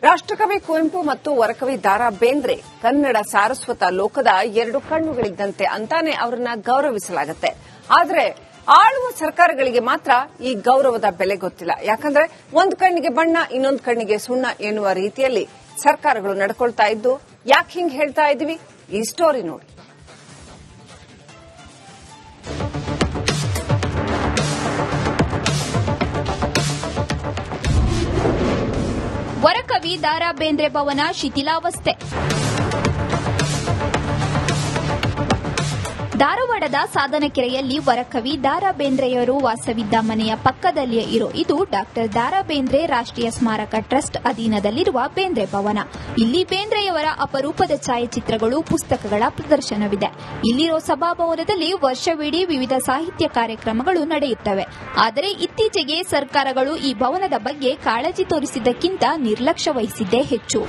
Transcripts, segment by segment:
ರಾಷ್ಟ್ರಕವಿ ಕುವೆಂಪು ಮತ್ತು ವರಕವಿ ದಾರಾ ಬೇಂದ್ರೆ ಕನ್ನಡ ಸಾರಸ್ವತ ಲೋಕದ ಎರಡು ಕಣ್ಣುಗಳಿದ್ದಂತೆ ಅಂತಾನೆ ಅವರನ್ನ ಗೌರವಿಸಲಾಗುತ್ತೆ. ಆದರೆ ಆಳುವ ಸರ್ಕಾರಗಳಿಗೆ ಮಾತ್ರ ಈ ಗೌರವದ ಬೆಲೆ ಗೊತ್ತಿಲ್ಲ. ಯಾಕಂದ್ರೆ ಒಂದು ಕಣ್ಣಿಗೆ ಬಣ್ಣ, ಇನ್ನೊಂದು ಕಣ್ಣಿಗೆ ಸುಣ್ಣ ಎನ್ನುವ ರೀತಿಯಲ್ಲಿ ಸರ್ಕಾರಗಳು ನಡ್ಕೊಳ್ತಾ ಇದ್ದು, ಯಾಕೆ ಹಿಂಗ್ ಹೇಳ್ತಾ ಇದೀವಿ? ಈ ಸ್ಟೋರಿ ನೋಡಿ. ವರಕವಿ ದಾರಾ ಬೇಂದ್ರೆ ಭವನ ಶಿಥಿಲಾವಸ್ಥೆ. ಧಾರವಾಡದ ಸಾಧನಕೆರೆಯಲ್ಲಿ ವರಕವಿ ದಾರಾ ಬೇಂದ್ರೆಯವರು ವಾಸವಿದ್ದ ಮನೆಯ ಪಕ್ಕದಲ್ಲಿಯೇ ಇರೋ ಇದು ಡಾಕ್ಟರ್ ದಾರಾ ಬೇಂದ್ರೆ ರಾಷ್ಟ್ರೀಯ ಸ್ಮಾರಕ ಟ್ರಸ್ಟ್ ಅಧೀನದಲ್ಲಿರುವ ಬೇಂದ್ರೆ ಭವನ. ಇಲ್ಲಿ ಬೇಂದ್ರೆಯವರ ಅಪರೂಪದ ಛಾಯಾಚಿತ್ರಗಳು, ಪುಸ್ತಕಗಳ ಪ್ರದರ್ಶನವಿದೆ. ಇಲ್ಲಿರೋ ಸಭಾಭವನದಲ್ಲಿ ವರ್ಷವಿಡೀ ವಿವಿಧ ಸಾಹಿತ್ಯ ಕಾರ್ಯಕ್ರಮಗಳು ನಡೆಯುತ್ತವೆ. ಆದರೆ ಇತ್ತೀಚೆಗೆ ಸರ್ಕಾರಗಳು ಈ ಭವನದ ಬಗ್ಗೆ ಕಾಳಜಿ ತೋರಿಸಿದ್ದಕ್ಕಿಂತ ನಿರ್ಲಕ್ಷ್ಯ ವಹಿಸಿದ್ದೇ ಹೆಚ್ಚು.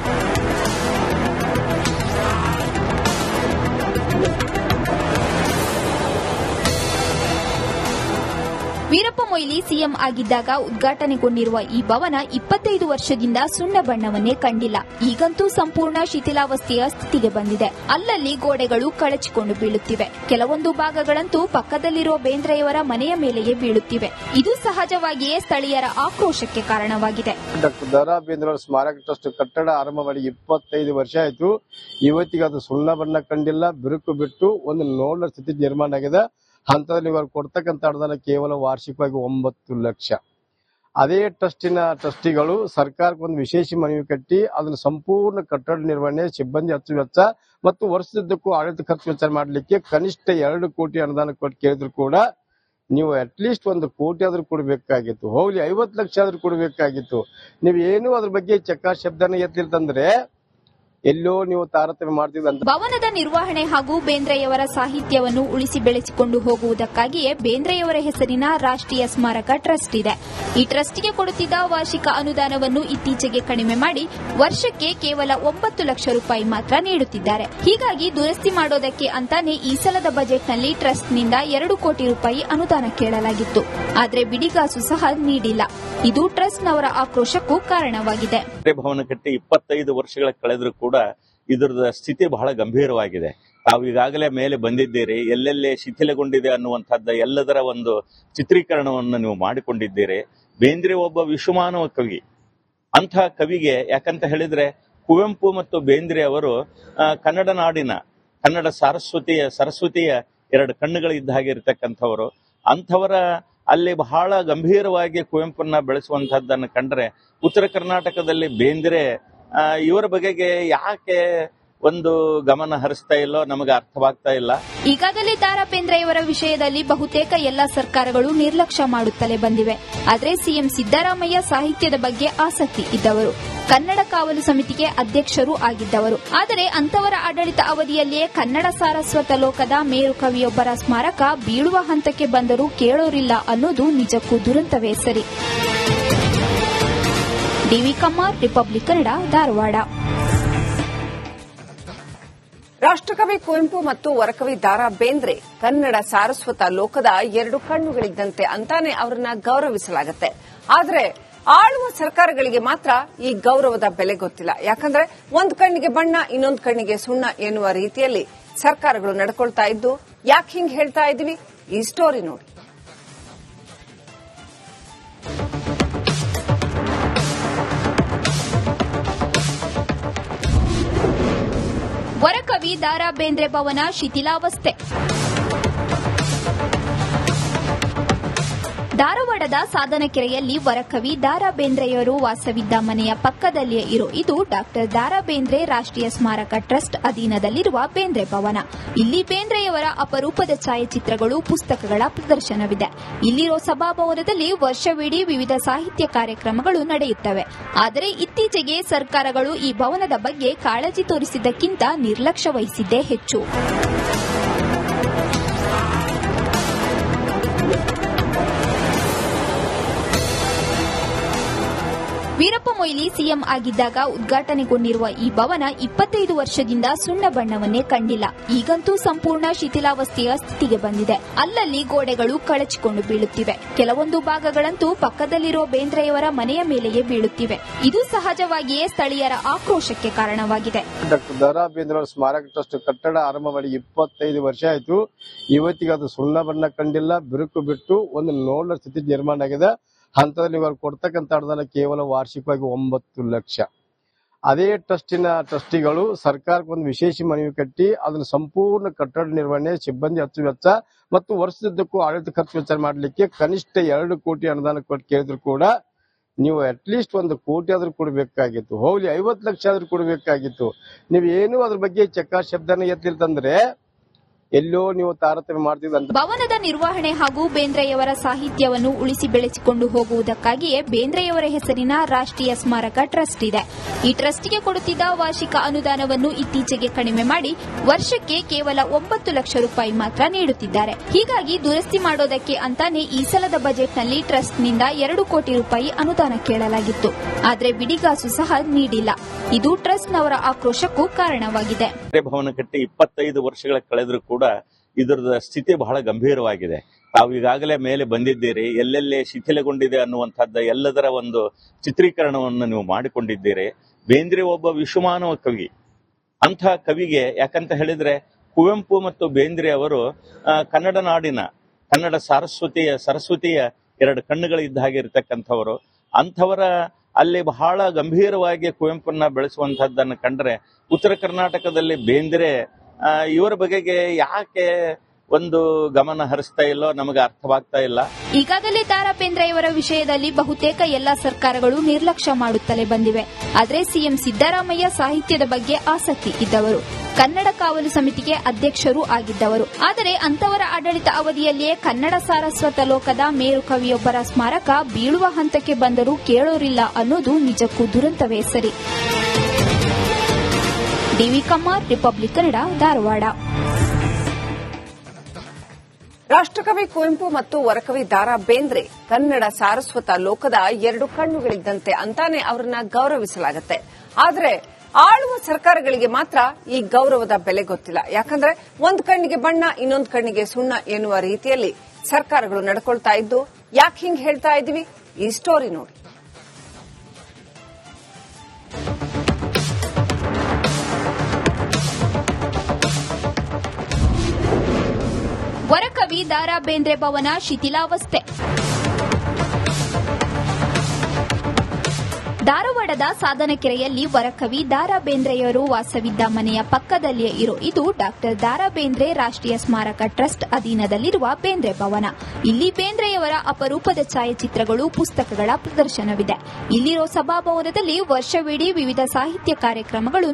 ವೀರಪ್ಪ ಮೊಯ್ಲಿ ಸಿಎಂ ಆಗಿದ್ದಾಗ ಉದ್ಘಾಟನೆಗೊಂಡಿರುವ ಈ ಭವನ 25 ವರ್ಷದಿಂದ ಸುಣ್ಣ ಬಣ್ಣವನ್ನೇ ಕಂಡಿಲ್ಲ. ಈಗಂತೂ ಸಂಪೂರ್ಣ ಶಿಥಿಲಾವಸ್ಥೆಯ ಸ್ಥಿತಿಗೆ ಬಂದಿದೆ. ಅಲ್ಲಲ್ಲಿ ಗೋಡೆಗಳು ಕಳಚಿಕೊಂಡು ಬೀಳುತ್ತಿವೆ. ಕೆಲವೊಂದು ಭಾಗಗಳಂತೂ ಪಕ್ಕದಲ್ಲಿರುವ ಬೇಂದ್ರೆಯವರ ಮನೆಯ ಮೇಲೆಯೇ ಬೀಳುತ್ತಿವೆ. ಇದು ಸಹಜವಾಗಿಯೇ ಸ್ಥಳೀಯರ ಆಕ್ರೋಶಕ್ಕೆ ಕಾರಣವಾಗಿದೆ. ಡಾಕ್ಟರ್ ದಾರಾ ಬೇಂದ್ರೆ ಸ್ಮಾರಕ ಟ್ರಸ್ಟ್ ಕಟ್ಟಡ ಆರಂಭ ಮಾಡಿ 25 ವರ್ಷ ಆಯಿತು. ಇವತ್ತಿಗೆ ಅದು ಸುಣ್ಣ ಬಣ್ಣ ಕಂಡಿಲ್ಲ, ಬಿರುಕು ಬಿಟ್ಟು ಒಂದು ನೋಡೋ ಸ್ಥಿತಿ ನಿರ್ಮಾಣ ಆಗಿದೆ. ಹಂತದಲ್ಲಿ ಇವರು ಕೊಡ್ತಕ್ಕಂಥ ಅನುದಾನ ಕೇವಲ ವಾರ್ಷಿಕವಾಗಿ 9 ಲಕ್ಷ. ಅದೇ ಟ್ರಸ್ಟಿನ ಟ್ರಸ್ಟಿಗಳು ಸರ್ಕಾರಕ್ಕೆ ಒಂದು ವಿಶೇಷ ಮನವಿ ಕಟ್ಟಿ ಅದನ್ನು ಸಂಪೂರ್ಣ ಕಟ್ಟಡ ನಿರ್ವಹಣೆ, ಸಿಬ್ಬಂದಿ ಖರ್ಚು ವೆಚ್ಚ ಮತ್ತು ವರ್ಷದುದ್ದಕ್ಕೂ ಆಡಳಿತ ಖರ್ಚು ವೆಚ್ಚ ಮಾಡಲಿಕ್ಕೆ ಕನಿಷ್ಠ 2 ಕೋಟಿ ಅನುದಾನ ಕೊಟ್ಟು ಕೇಳಿದ್ರು ಕೂಡ ನೀವು ಅಟ್ಲೀಸ್ಟ್ 1 ಕೋಟಿ ಆದ್ರೂ ಕೊಡಬೇಕಾಗಿತ್ತು. ಹೋಗ್ಲಿ 50 ಲಕ್ಷ ಆದ್ರೂ ಕೊಡಬೇಕಾಗಿತ್ತು. ನೀವು ಏನು ಅದ್ರ ಬಗ್ಗೆ ಚಕ್ಕ ಶಬ್ದನ ಎತ್ತಲಿಲ್ತಂದ್ರೆ ಎಲ್ಲೋ ನೀವು ತಾರತಮ್ಯ ಮಾಡ್ತಿದ್ದಂತ. ಭವನದ ನಿರ್ವಹಣೆ ಹಾಗೂ ಬೇಂದ್ರೆಯವರ ಸಾಹಿತ್ಯವನ್ನು ಉಳಿಸಿ ಬೆಳೆಸಿಕೊಂಡು ಹೋಗುವುದಕ್ಕಾಗಿಯೇ ಬೇಂದ್ರೆಯವರ ಹೆಸರಿನ ರಾಷ್ಟ್ರೀಯ ಸ್ಮಾರಕ ಟ್ರಸ್ಟ್ ಇದೆ. ಈ ಟ್ರಸ್ಟ್ಗೆ ಕೊಡುತ್ತಿದ್ದ ವಾರ್ಷಿಕ ಅನುದಾನವನ್ನು ಇತ್ತೀಚೆಗೆ ಕಡಿಮೆ ಮಾಡಿ ವರ್ಷಕ್ಕೆ ಕೇವಲ 9 ಲಕ್ಷ ರೂಪಾಯಿ ಮಾತ್ರ ನೀಡುತ್ತಿದ್ದಾರೆ. ಹೀಗಾಗಿ ದುರಸ್ತಿ ಮಾಡೋದಕ್ಕೆ ಅಂತಾನೆ ಈ ಸಲದ ಬಜೆಟ್ನಲ್ಲಿ ಟ್ರಸ್ಟ್ನಿಂದ 2 ಕೋಟಿ ರೂಪಾಯಿ ಅನುದಾನ ಕೇಳಲಾಗಿತ್ತು. ಆದರೆ ಬಿಡಿಗಾಸು ಸಹ ನೀಡಿಲ್ಲ. ಇದು ಟ್ರಸ್ಟ್ನವರ ಆಕ್ರೋಶಕ್ಕೂ ಕಾರಣವಾಗಿದೆ. ಭವನ ಕಟ್ಟಿ 25 ವರ್ಷಗಳ ಕಳೆದರೂ ಕೂಡ ಇದರ ಸ್ಥಿತಿ ಬಹಳ ಗಂಭೀರವಾಗಿದೆ. ತಾವು ಈಗಾಗಲೇ ಮೇಲೆ ಬಂದಿದ್ದೀರಿ, ಎಲ್ಲೆಲ್ಲೇ ಶಿಥಿಲಗೊಂಡಿದೆ ಅನ್ನುವಂಥದ್ದು ಎಲ್ಲದರ ಒಂದು ಚಿತ್ರೀಕರಣವನ್ನು ನೀವು ಮಾಡಿಕೊಂಡಿದ್ದೀರಿ. ಬೇಂದ್ರೆ ಒಬ್ಬ ವಿಶ್ವಮಾನವ ಕವಿ. ಅಂಥ ಕವಿಗೆ ಯಾಕಂತ ಹೇಳಿದ್ರೆ ಕುವೆಂಪು ಮತ್ತು ಬೇಂದ್ರೆ ಅವರು ಕನ್ನಡ ನಾಡಿನ ಕನ್ನಡ ಸರಸ್ವತಿಯ 2 ಕಣ್ಣುಗಳಿದ್ದ ಹಾಗೆ ಇರತಕ್ಕಂಥವರು. ಅಂಥವರ ಅಲ್ಲಿ ಬಹಳ ಗಂಭೀರವಾಗಿ ಕುವೆಂಪುನ ಬೆಳೆಸುವಂತಹದ್ದನ್ನು ಕಂಡ್ರೆ ಉತ್ತರ ಕರ್ನಾಟಕದಲ್ಲಿ ಬೇಂದ್ರೆ ಇವರ ಬಗೆಗೆ ಯಾಕೆ ಒಂದು ಗಮನ ಹರಿಸ್ತಾ ಇಲ್ಲೋ ನಮಗೆ ಅರ್ಥವಾಗ್ತಾ ಇಲ್ಲ. ಈಗಾಗಲೇ ದಾರಾ ಬೇಂದ್ರೆಯವರ ವಿಷಯದಲ್ಲಿ ಬಹುತೇಕ ಎಲ್ಲಾ ಸರ್ಕಾರಗಳು ನಿರ್ಲಕ್ಷ್ಯ ಮಾಡುತ್ತಲೇ ಬಂದಿವೆ. ಆದರೆ ಸಿಎಂ ಸಿದ್ದರಾಮಯ್ಯ ಸಾಹಿತ್ಯದ ಬಗ್ಗೆ ಆಸಕ್ತಿ ಇದ್ದವರು, ಕನ್ನಡ ಕಾವಲು ಸಮಿತಿಗೆ ಅಧ್ಯಕ್ಷರೂ ಆಗಿದ್ದವರು. ಆದರೆ ಅಂತವರ ಆಡಳಿತ ಅವಧಿಯಲ್ಲಿಯೇ ಕನ್ನಡ ಸಾರಸ್ವತ ಲೋಕದ ಮೇರು ಕವಿಯೊಬ್ಬರ ಸ್ಮಾರಕ ಬೀಳುವ ಹಂತಕ್ಕೆ ಬಂದರೂ ಕೇಳೋರಿಲ್ಲ ಅನ್ನೋದು ನಿಜಕ್ಕೂ ದುರಂತವೇ ಸರಿ. DV Kammar, Republic Kannada, Dharwad. ರಾಷ್ಟ್ರಕವಿ ಕುವೆಂಪು ಮತ್ತು ವರಕವಿ ದಾರಾ ಬೇಂದ್ರೆ ಕನ್ನಡ ಸಾರಸ್ವತ ಲೋಕದ ಎರಡು ಕಣ್ಣುಗಳಿದ್ದಂತೆ ಅಂತಾನೆ ಅವರನ್ನ ಗೌರವಿಸಲಾಗುತ್ತೆ. ಆದರೆ ಆಳುವ ಸರ್ಕಾರಗಳಿಗೆ ಮಾತ್ರ ಈ ಗೌರವದ ಬೆಲೆ ಗೊತ್ತಿಲ್ಲ. ಯಾಕಂದ್ರೆ ಒಂದು ಕಣ್ಣಿಗೆ ಬಣ್ಣ, ಇನ್ನೊಂದು ಕಣ್ಣಿಗೆ ಸುಣ್ಣ ಎನ್ನುವ ರೀತಿಯಲ್ಲಿ ಸರ್ಕಾರಗಳು ನಡ್ಕೊಳ್ತಾ ಇದ್ದು, ಯಾಕೆ ಹಿಂಗ್ ಹೇಳ್ತಾ ಇದೀವಿ? ಈ ಸ್ಟೋರಿ ನೋಡಿ. ವರಕವಿ ದಾರಾ ಬೇಂದ್ರೆ ಭವನ ಶಿಥಿಲಾವಸ್ಥೆ. ಧಾರವಾಡದ ಸಾಧನಕೆರೆಯಲ್ಲಿ ವರಕವಿ ದಾರಾ ಬೇಂದ್ರೆಯವರು ವಾಸವಿದ್ದ ಮನೆಯ ಪಕ್ಕದಲ್ಲಿಯೇ ಇರೋ ಇದು ಡಾಕ್ಟರ್ ದಾರಾ ಬೇಂದ್ರೆ ರಾಷ್ಟ್ರೀಯ ಸ್ಮಾರಕ ಟ್ರಸ್ಟ್ ಅಧೀನದಲ್ಲಿರುವ ಬೇಂದ್ರೆ ಭವನ. ಇಲ್ಲಿ ಬೇಂದ್ರೆಯವರ ಅಪರೂಪದ ಛಾಯಾಚಿತ್ರಗಳು, ಪುಸ್ತಕಗಳ ಪ್ರದರ್ಶನವಿದೆ. ಇಲ್ಲಿರೋ ಸಭಾಭವನದಲ್ಲಿ ವರ್ಷವಿಡೀ ವಿವಿಧ ಸಾಹಿತ್ಯ ಕಾರ್ಯಕ್ರಮಗಳು ನಡೆಯುತ್ತವೆ. ಆದರೆ ಇತ್ತೀಚೆಗೆ ಸರ್ಕಾರಗಳು ಈ ಭವನದ ಬಗ್ಗೆ ಕಾಳಜಿ ತೋರಿಸಿದ್ದಕ್ಕಿಂತ ನಿರ್ಲಕ್ಷ್ಯ ವಹಿಸಿದ್ದೇ ಹೆಚ್ಚು. ವೀರಪ್ಪ ವೀರಪ್ಪ ಮೊಯ್ಲಿ ಸಿಎಂ ಆಗಿದ್ದಾಗ ಉದ್ಘಾಟನೆಗೊಂಡಿರುವ ಈ ಭವನ 25 ವರ್ಷದಿಂದ ಸುಣ್ಣ ಬಣ್ಣವನ್ನೇ ಕಂಡಿಲ್ಲ. ಈಗಂತೂ ಸಂಪೂರ್ಣ ಶಿಥಿಲಾವಸ್ಥೆಯ ಸ್ಥಿತಿಗೆ ಬಂದಿದೆ. ಅಲ್ಲಲ್ಲಿ ಗೋಡೆಗಳು ಕಳಚಿಕೊಂಡು ಬೀಳುತ್ತಿವೆ. ಕೆಲವೊಂದು ಭಾಗಗಳಂತೂ ಪಕ್ಕದಲ್ಲಿರೋ ಬೇಂದ್ರೆಯವರ ಮನೆಯ ಮೇಲೆಯೇ ಬೀಳುತ್ತಿವೆ. ಇದು ಸಹಜವಾಗಿಯೇ ಸ್ಥಳೀಯರ ಆಕ್ರೋಶಕ್ಕೆ ಕಾರಣವಾಗಿದೆ. ಡಾಕ್ಟರ್ ದ.ರಾ. ಬೇಂದ್ರೆ ಸ್ಮಾರಕ ಟ್ರಸ್ಟ್ ಕಟ್ಟಡ ಆರಂಭ ಮಾಡಿ 25 ವರ್ಷ ಆಯ್ತು. ಇವತ್ತಿಗೆ ಅದು ಸುಣ್ಣ ಬಣ್ಣ ಕಂಡಿಲ್ಲ, ಬಿರುಕು ಬಿಟ್ಟು ಒಂದು ನೋಡ್ಲ ಸ್ಥಿತಿ ನಿರ್ಮಾಣ ಆಗಿದೆ. ಹಂತದಲ್ಲಿ ಇವರು ಕೊಡ್ತಕ್ಕಂಥ ಅನುದಾನ ಕೇವಲ ವಾರ್ಷಿಕವಾಗಿ 9 ಲಕ್ಷ. ಅದೇ ಟ್ರಸ್ಟಿಗಳು ಸರ್ಕಾರಕ್ಕೆ ಒಂದು ವಿಶೇಷ ಮನವಿ ಕಟ್ಟಿ ಅದನ್ನು ಸಂಪೂರ್ಣ ಕಟ್ಟಡ ನಿರ್ವಹಣೆ, ಸಿಬ್ಬಂದಿ ಅಚ್ಚು ವೆಚ್ಚ ಮತ್ತು ವರ್ಷದುದ್ದಕ್ಕೂ ಆಡಳಿತ ಖರ್ಚು ವೆಚ್ಚ ಮಾಡಲಿಕ್ಕೆ ಕನಿಷ್ಠ 2 ಕೋಟಿ ಅನುದಾನ ಕೊಟ್ಟು ಕೇಳಿದ್ರು ಕೂಡ ನೀವು ಅಟ್ಲೀಸ್ಟ್ 1 ಕೋಟಿ ಆದ್ರೂ ಕೊಡಬೇಕಾಗಿತ್ತು. ಹೋಗ್ಲಿ 50 ಲಕ್ಷ ಆದ್ರೂ ಕೊಡಬೇಕಾಗಿತ್ತು. ನೀವು ಏನು ಅದ್ರ ಬಗ್ಗೆ ಚಕ್ಕ ಶಬ್ದನ ಎತ್ತಲಿರ್ತಂದ್ರೆ ಎಲ್ಲೋ ನೀವು ತಾರತಮ್ಯ ಮಾಡ್ತಿದ್ದ. ಭವನದ ನಿರ್ವಹಣೆ ಹಾಗೂ ಬೇಂದ್ರೆಯವರ ಸಾಹಿತ್ಯವನ್ನು ಉಳಿಸಿ ಬೆಳೆಸಿಕೊಂಡು ಹೋಗುವುದಕ್ಕಾಗಿಯೇ ಬೇಂದ್ರೆಯವರ ಹೆಸರಿನ ರಾಷ್ಟ್ರೀಯ ಸ್ಮಾರಕ ಟ್ರಸ್ಟ್ ಇದೆ. ಈ ಟ್ರಸ್ಟ್ಗೆ ಕೊಡುತ್ತಿದ್ದ ವಾರ್ಷಿಕ ಅನುದಾನವನ್ನು ಇತ್ತೀಚೆಗೆ ಕಡಿಮೆ ಮಾಡಿ ವರ್ಷಕ್ಕೆ ಕೇವಲ 9 ಲಕ್ಷ ರೂಪಾಯಿ ಮಾತ್ರ ನೀಡುತ್ತಿದ್ದಾರೆ. ಹೀಗಾಗಿ ದುರಸ್ತಿ ಮಾಡೋದಕ್ಕೆ ಅಂತಾನೆ ಈ ಸಲದ ಬಜೆಟ್ನಲ್ಲಿ ಟ್ರಸ್ಟ್ನಿಂದ 2 ಕೋಟಿ ರೂಪಾಯಿ ಅನುದಾನ ಕೇಳಲಾಗಿತ್ತು. ಆದರೆ ಬಿಡಿಗಾಸು ಸಹ ನೀಡಿಲ್ಲ. ಇದು ಟ್ರಸ್ಟ್ನವರ ಆಕ್ರೋಶಕ್ಕೂ ಕಾರಣವಾಗಿದೆ. ಭವನ ಕಟ್ಟಿ 25 ವರ್ಷಗಳ ಕಳೆದರೂ ಕೂಡ ಇದರ ಸ್ಥಿತಿ ಬಹಳ ಗಂಭೀರವಾಗಿದೆ. ತಾವು ಈಗಾಗಲೇ ಮೇಲೆ ಬಂದಿದ್ದೀರಿ, ಎಲ್ಲೆಲ್ಲಿ ಶಿಥಿಲಗೊಂಡಿದೆ ಅನ್ನುವಂಥದ್ದು ಎಲ್ಲದರ ಒಂದು ಚಿತ್ರೀಕರಣವನ್ನು ನೀವು ಮಾಡಿಕೊಂಡಿದ್ದೀರಿ. ಬೇಂದ್ರೆ ಒಬ್ಬ ವಿಶ್ವಮಾನವ ಕವಿ. ಅಂಥ ಕವಿಗೆ ಯಾಕಂತ ಹೇಳಿದ್ರೆ ಕುವೆಂಪು ಮತ್ತು ಬೇಂದ್ರೆ ಅವರು ಕನ್ನಡ ನಾಡಿನ ಕನ್ನಡ ಸರಸ್ವತಿಯ 2 ಕಣ್ಣುಗಳಿದ್ದ ಹಾಗೆ ಇರತಕ್ಕಂಥವರು. ಅಂಥವರ ಅಲ್ಲಿ ಬಹಳ ಗಂಭೀರವಾಗಿ ಕುವೆಂಪನ್ನ ಬೆಳೆಸುವಂತಹದ್ದನ್ನು ಕಂಡ್ರೆ ಉತ್ತರ ಕರ್ನಾಟಕದಲ್ಲಿ ಬೇಂದ್ರೆ ಇವರ ಬಗೆಗೆ ಯಾಕೆ ಒಂದು ಗಮನ ಹರಿಸ್ತಾ ಇಲ್ಲೋ ನಮಗೆ ಅರ್ಥವಾಗ್ತಾ ಇಲ್ಲ. ಈಗಾಗಲೇ ದ.ರಾ. ಬೇಂದ್ರೆಯವರ ವಿಷಯದಲ್ಲಿ ಬಹುತೇಕ ಎಲ್ಲಾ ಸರ್ಕಾರಗಳು ನಿರ್ಲಕ್ಷ್ಯ ಮಾಡುತ್ತಲೇ ಬಂದಿವೆ. ಆದರೆ ಸಿಎಂ ಸಿದ್ದರಾಮಯ್ಯ ಸಾಹಿತ್ಯದ ಬಗ್ಗೆ ಆಸಕ್ತಿ ಇದ್ದವರು, ಕನ್ನಡ ಕಾವಲು ಸಮಿತಿಗೆ ಅಧ್ಯಕ್ಷರೂ ಆಗಿದ್ದವರು. ಆದರೆ ಅಂತವರ ಆಡಳಿತ ಅವಧಿಯಲ್ಲಿಯೇ ಕನ್ನಡ ಸಾರಸ್ವತ ಲೋಕದ ಮೇರು ಕವಿಯೊಬ್ಬರ ಸ್ಮಾರಕ ಬೀಳುವ ಹಂತಕ್ಕೆ ಬಂದರೂ ಕೇಳೋರಿಲ್ಲ ಅನ್ನೋದು ನಿಜಕ್ಕೂ ದುರಂತವೇ ಸರಿ. DV Kammar, Republic Kannada, Dharwad. ರಾಷ್ಟ್ರಕವಿ ಕುವೆಂಪು ಮತ್ತು ವರಕವಿ ದ.ರಾ. ಬೇಂದ್ರೆ ಕನ್ನಡ ಸಾರಸ್ವತ ಲೋಕದ 2 ಕಣ್ಣುಗಳಿದ್ದಂತೆ ಅಂತಾನೆ ಅವರನ್ನ ಗೌರವಿಸಲಾಗುತ್ತೆ. ಆದರೆ ಆಳುವ ಸರ್ಕಾರಗಳಿಗೆ ಮಾತ್ರ ಈ ಗೌರವದ ಬೆಲೆ ಗೊತ್ತಿಲ್ಲ. ಯಾಕಂದ್ರೆ ಒಂದು ಕಣ್ಣಿಗೆ ಬಣ್ಣ, ಇನ್ನೊಂದು ಕಣ್ಣಿಗೆ ಸುಣ್ಣ ಎನ್ನುವ ರೀತಿಯಲ್ಲಿ ಸರ್ಕಾರಗಳು ನಡ್ಕೊಳ್ತಾ ಇದ್ದು ಯಾಕೆ ಹಿಂಗ್ ಹೇಳ್ತಾ ಇದೀವಿ? ಈ ಸ್ಟೋರಿ ನೋಡಿ. ವರಕವಿ ದ.ರಾ. ಬೇಂದ್ರೆ ಭವನ ಶಿಥಿಲಾವಸ್ಥೆ. ಧಾರವಾಡದ ಸಾಧನಕೆರೆಯಲ್ಲಿ ವರಕವಿ ದ.ರಾ. ಬೇಂದ್ರೆಯವರು ವಾಸವಿದ್ದ ಮನೆಯ ಪಕ್ಕದಲ್ಲಿಯೇ ಇರೋ ಇದು ಡಾಕ್ಟರ್ ದ.ರಾ. ಬೇಂದ್ರೆ ರಾಷ್ಟ್ರೀಯ ಸ್ಮಾರಕ ಟ್ರಸ್ಟ್ ಅಧೀನದಲ್ಲಿರುವ ಬೇಂದ್ರೆ ಭವನ. ಇಲ್ಲಿ ಬೇಂದ್ರೆಯವರ ಅಪರೂಪದ ಛಾಯಾಚಿತ್ರಗಳು, ಪುಸ್ತಕಗಳ ಪ್ರದರ್ಶನವಿದೆ. ಇಲ್ಲಿರೋ ಸಭಾಭವನದಲ್ಲಿ ವರ್ಷವಿಡೀ ವಿವಿಧ ಸಾಹಿತ್ಯ ಕಾರ್ಯಕ್ರಮಗಳು